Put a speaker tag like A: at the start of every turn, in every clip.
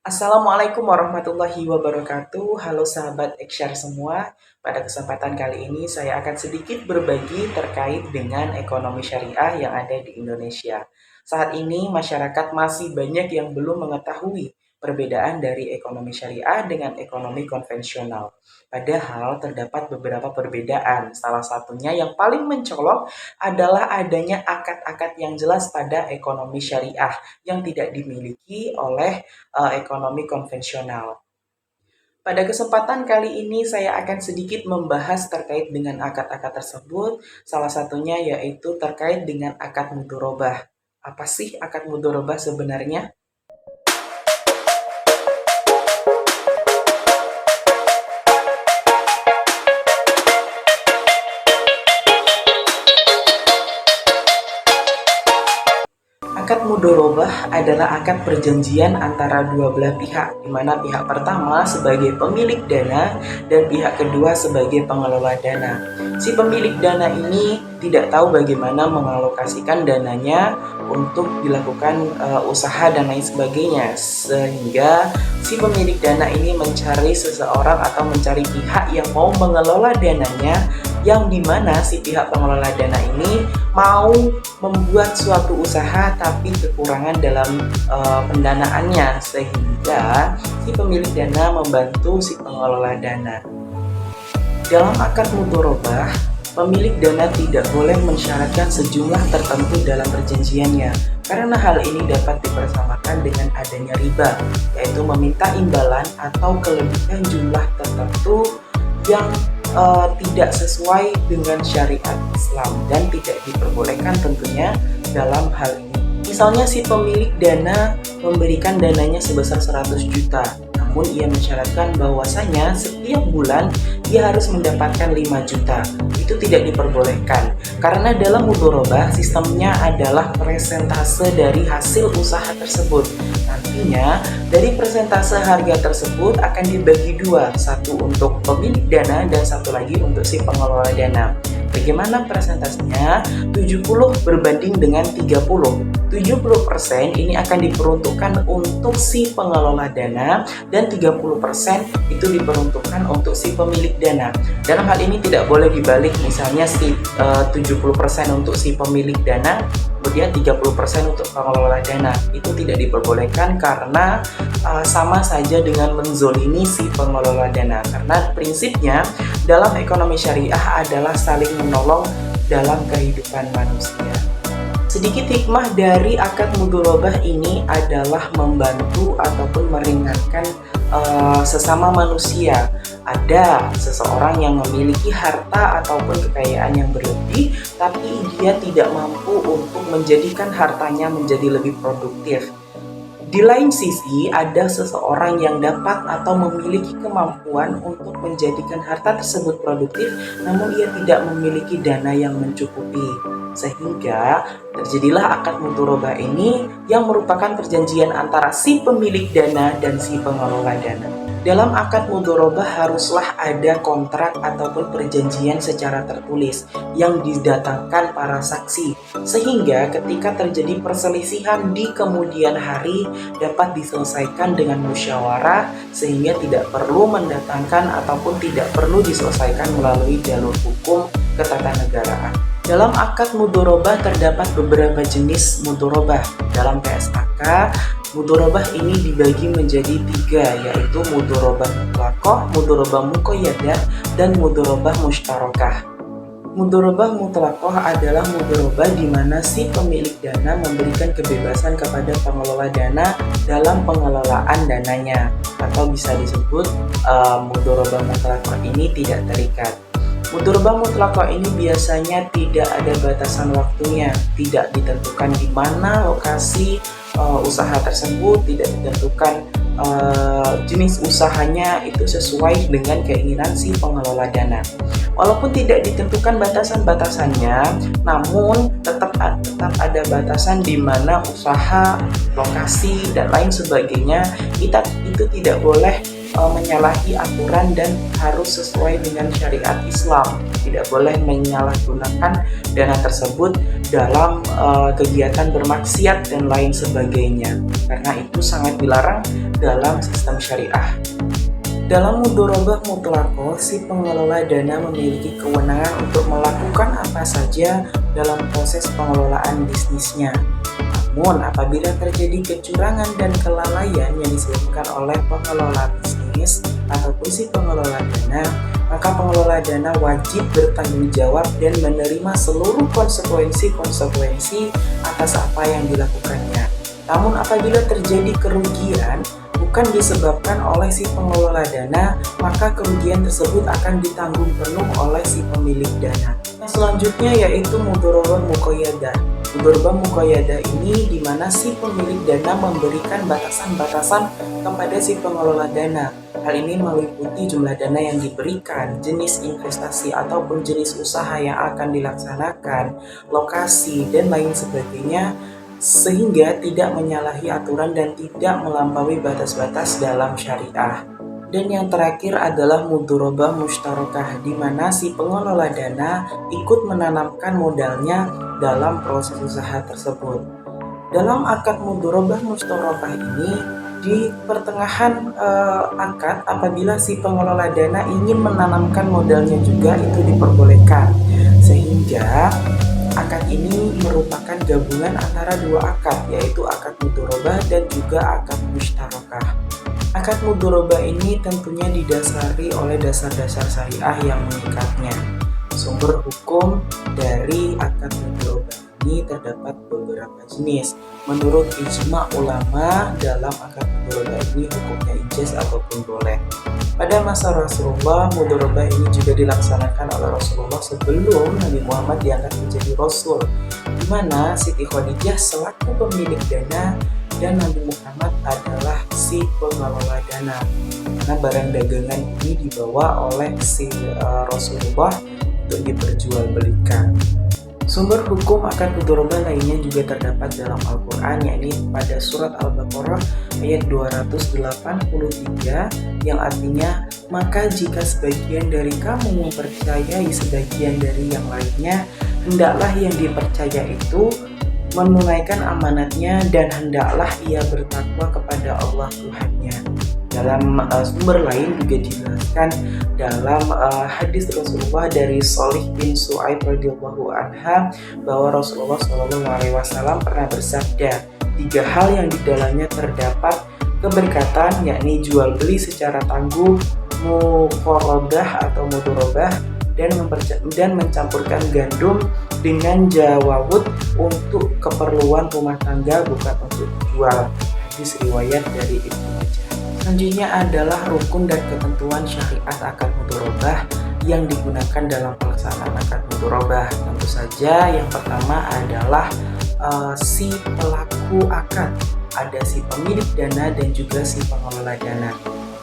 A: Assalamualaikum warahmatullahi wabarakatuh. Halo sahabat Ekshare semua. Pada kesempatan kali ini saya akan sedikit berbagi terkait dengan ekonomi syariah yang ada di Indonesia. Saat ini masyarakat masih banyak yang belum mengetahui perbedaan dari ekonomi syariah dengan ekonomi konvensional. Padahal terdapat beberapa perbedaan. Salah satunya yang paling mencolok adalah adanya akad-akad yang jelas pada ekonomi syariah yang tidak dimiliki oleh ekonomi konvensional. Pada kesempatan kali ini saya akan sedikit membahas terkait dengan akad-akad tersebut. Salah satunya yaitu terkait dengan akad mudorobah. Apa sih akad mudorobah sebenarnya? Akad mudorobah adalah akad perjanjian antara dua belah pihak, di mana pihak pertama sebagai pemilik dana dan pihak kedua sebagai pengelola dana. Si pemilik dana ini tidak tahu bagaimana mengalokasikan dananya untuk dilakukan usaha dan lain sebagainya, sehingga si pemilik dana ini mencari seseorang atau mencari pihak yang mau mengelola dananya, yang dimana si pihak pengelola dana ini mau membuat suatu usaha tapi kekurangan dalam pendanaannya, sehingga si pemilik dana membantu si pengelola dana. Dalam akad mudorobah, pemilik dana tidak boleh mensyaratkan sejumlah tertentu dalam perjanjiannya, karena hal ini dapat dipersamakan dengan adanya riba, yaitu meminta imbalan atau kelebihan jumlah tertentu yang tidak sesuai dengan syariat Islam dan tidak diperbolehkan tentunya dalam hal ini. Misalnya si pemilik dana memberikan dananya sebesar 100 juta, namun ia mensyaratkan bahwasanya setiap bulan ia harus mendapatkan 5 juta. Itu tidak diperbolehkan, karena dalam mudorobah sistemnya adalah persentase dari hasil usaha tersebut. Nantinya dari persentase harga tersebut akan dibagi dua, satu untuk pemilik dana dan satu lagi untuk si pengelola dana. Bagaimana persentasenya? 70 berbanding dengan 30. 70% ini akan diperuntukkan untuk si pengelola dana dan 30% itu diperuntukkan untuk si pemilik dana. Dalam hal ini tidak boleh dibalik, misalnya 70% untuk si pemilik dana kemudian 30% untuk pengelola dana. Itu tidak diperbolehkan karena sama saja dengan menzolimi si pengelola dana, karena prinsipnya dalam ekonomi syariah adalah saling menolong dalam kehidupan manusia. Sedikit hikmah dari akad mudorobah ini adalah membantu ataupun meringankan sesama manusia. Ada seseorang yang memiliki harta ataupun kekayaan yang berlebih, tapi dia tidak mampu untuk menjadikan hartanya menjadi lebih produktif. Di lain sisi, ada seseorang yang dapat atau memiliki kemampuan untuk menjadikan harta tersebut produktif, namun ia tidak memiliki dana yang mencukupi. Sehingga terjadilah akad mudorobah ini yang merupakan perjanjian antara si pemilik dana dan si pengelola dana. Dalam akad mudorobah haruslah ada kontrak ataupun perjanjian secara tertulis yang didatangkan para saksi, sehingga ketika terjadi perselisihan di kemudian hari dapat diselesaikan dengan musyawarah, sehingga tidak perlu mendatangkan ataupun tidak perlu diselesaikan melalui jalur hukum ketatanegaraan. Dalam akad mudorobah terdapat beberapa jenis mudorobah. Dalam PSAK, mudorobah ini dibagi menjadi 3, yaitu mudorobah mutlaqah, mudorobah muqayyadah, dan mudorobah mushtarakah. Mudorobah mutlaqah adalah mudorobah di mana si pemilik dana memberikan kebebasan kepada pengelola dana dalam pengelolaan dananya, atau bisa disebut mudorobah mutlaqah ini tidak terikat. Mudorobah mutlaqah ini biasanya tidak ada batasan waktunya, tidak ditentukan di mana lokasi usaha tersebut, tidak ditentukan jenis usahanya, itu sesuai dengan keinginan si pengelola dana. Walaupun tidak ditentukan batasan-batasannya, namun tetap ada batasan di mana usaha, lokasi, dan lain sebagainya itu tidak boleh menyalahi aturan dan harus sesuai dengan syariat Islam. Tidak boleh menyalahgunakan dana tersebut dalam kegiatan bermaksiat dan lain sebagainya, karena itu sangat dilarang dalam sistem syariah. Dalam mudharabah mutlaqah, si pengelola dana memiliki kewenangan untuk melakukan apa saja dalam proses pengelolaan bisnisnya. Namun, apabila terjadi kecurangan dan kelalaian yang disebabkan oleh pengelola bisnis ataupun si pengelola dana, maka pengelola dana wajib bertanggung jawab dan menerima seluruh konsekuensi atas apa yang dilakukannya. Namun, apabila terjadi kerugian bukan disebabkan oleh si pengelola dana, maka kerugian tersebut akan ditanggung penuh oleh si pemilik dana. Selanjutnya yaitu mudharabah muqayyadah. Mudharabah muqayyadah ini di mana si pemilik dana memberikan batasan-batasan kepada si pengelola dana. Hal ini meliputi jumlah dana yang diberikan, jenis investasi ataupun jenis usaha yang akan dilaksanakan, lokasi, dan lain sebagainya, sehingga tidak menyalahi aturan dan tidak melampaui batas-batas dalam syariah. Dan yang terakhir adalah mudharabah mushtarakah, di mana si pengelola dana ikut menanamkan modalnya dalam proses usaha tersebut. Dalam akad mudharabah mushtarakah ini, di pertengahan akad, apabila si pengelola dana ingin menanamkan modalnya juga, itu diperbolehkan, sehingga akad ini merupakan gabungan antara dua akad, yaitu akad mudharabah dan juga akad mushtarakah. Akad mudharabah ini tentunya didasari oleh dasar-dasar syariah yang mengikatnya. Sumber hukum dari akad mudharabah ini terdapat beberapa jenis. Menurut ijma ulama, dalam akad mudharabah ini hukumnya ijaz ataupun boleh. Pada masa Rasulullah, mudharabah ini juga dilaksanakan oleh Rasulullah sebelum Nabi Muhammad diangkat menjadi Rasul, di mana Siti Khadijah selaku pemilik dana dan Nabi Muhammad adalah si pengelola dana. Karena barang dagangan ini dibawa oleh si Rasulullah untuk diperjualbelikan. Sumber hukum akad mudharabah lainnya juga terdapat dalam Al-Quran, yakni pada surat Al-Baqarah ayat 283 yang artinya, maka jika sebagian dari kamu mempercayai sebagian dari yang lainnya, hendaklah yang dipercaya itu menunaikan amanatnya dan hendaklah ia bertakwa kepada Allah Tuhannya. Dalam sumber lain juga dijelaskan dalam hadis Rasulullah dari Shalih bin Su'aib radhiyallahu anha bahwa Rasulullah SAW pernah bersabda, 3 hal yang di dalamnya terdapat keberkatan, yakni jual beli secara tangguh, muqaradah atau mudharabah, dan mencampurkan gandum dengan jawawut untuk keperluan rumah tangga, bukan untuk jual. Hadis riwayat dari Ibnu Majah. Selanjutnya adalah rukun dan ketentuan syariat akad mudharabah yang digunakan dalam pelaksanaan akad mudharabah. Tentu saja yang pertama adalah si pelaku akad, ada si pemilik dana dan juga si pengelola dana.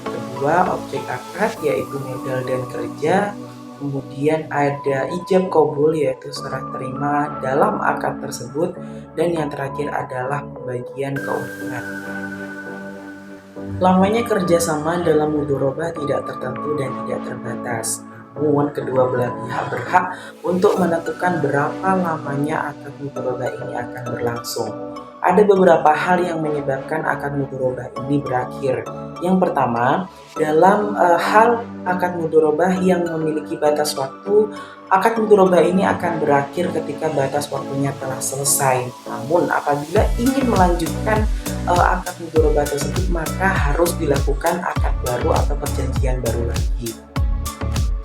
A: Kedua, objek akad yaitu modal dan kerja. Kemudian ada ijab qabul yaitu serah terima dalam akad tersebut, dan yang terakhir adalah pembagian keuntungan. Lamanya kerjasama dalam mudharabah tidak tertentu dan tidak terbatas. Namun kedua belah pihak berhak untuk menentukan berapa lamanya akad mudharabah ini akan berlangsung. Ada beberapa hal yang menyebabkan akad mudharabah ini berakhir. Yang pertama, dalam hal akad mudharabah yang memiliki batas waktu, akad mudharabah ini akan berakhir ketika batas waktunya telah selesai. Namun apabila ingin melanjutkan akad mudharabah tersebut, maka harus dilakukan akad baru atau perjanjian baru lagi.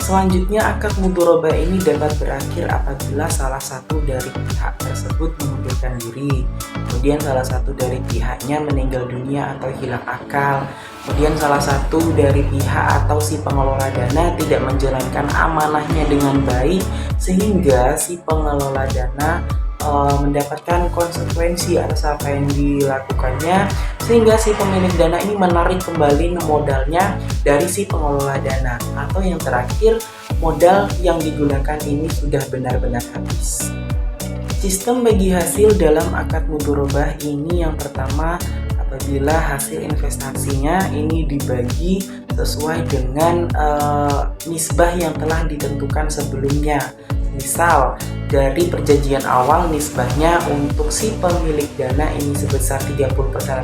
A: Selanjutnya, akad mudharabah ini dapat berakhir apabila salah satu dari pihak tersebut mengundurkan diri, kemudian salah satu dari pihaknya meninggal dunia atau hilang akal, kemudian salah satu dari pihak atau si pengelola dana tidak menjalankan amanahnya dengan baik, sehingga si pengelola dana mendapatkan konsekuensi atas apa yang dilakukannya, sehingga si pemilik dana ini menarik kembali modalnya dari si pengelola dana, atau yang terakhir, modal yang digunakan ini sudah benar-benar habis. Sistem bagi hasil dalam akad mudharabah ini yang pertama, apabila hasil investasinya ini dibagi sesuai dengan nisbah yang telah ditentukan sebelumnya. Misal, dari perjanjian awal nisbahnya untuk si pemilik dana ini sebesar 30%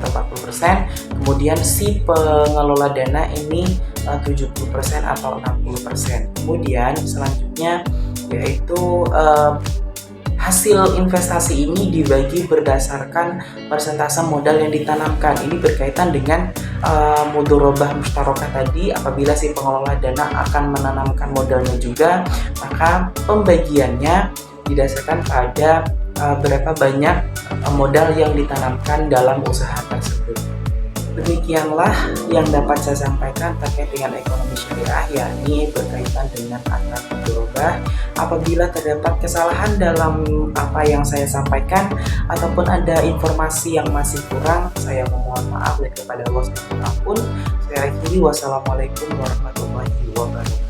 A: atau 40%, kemudian si pengelola dana ini 70% atau 60%. Kemudian selanjutnya yaitu hasil investasi ini dibagi berdasarkan persentase modal yang ditanamkan. Ini berkaitan dengan mudorobah mustarokah tadi. Apabila si pengelola dana akan menanamkan modalnya juga, maka pembagiannya didasarkan pada berapa banyak modal yang ditanamkan dalam usaha tersebut. Demikianlah yang dapat saya sampaikan terkait dengan ekonomi syariah, yakni berkaitan dengan akad mudorobah. Apabila terdapat kesalahan dalam apa yang saya sampaikan ataupun ada informasi yang masih kurang, saya memohon maaf dan kepada Allah SWT. Saya akhiri, wassalamualaikum warahmatullahi wabarakatuh.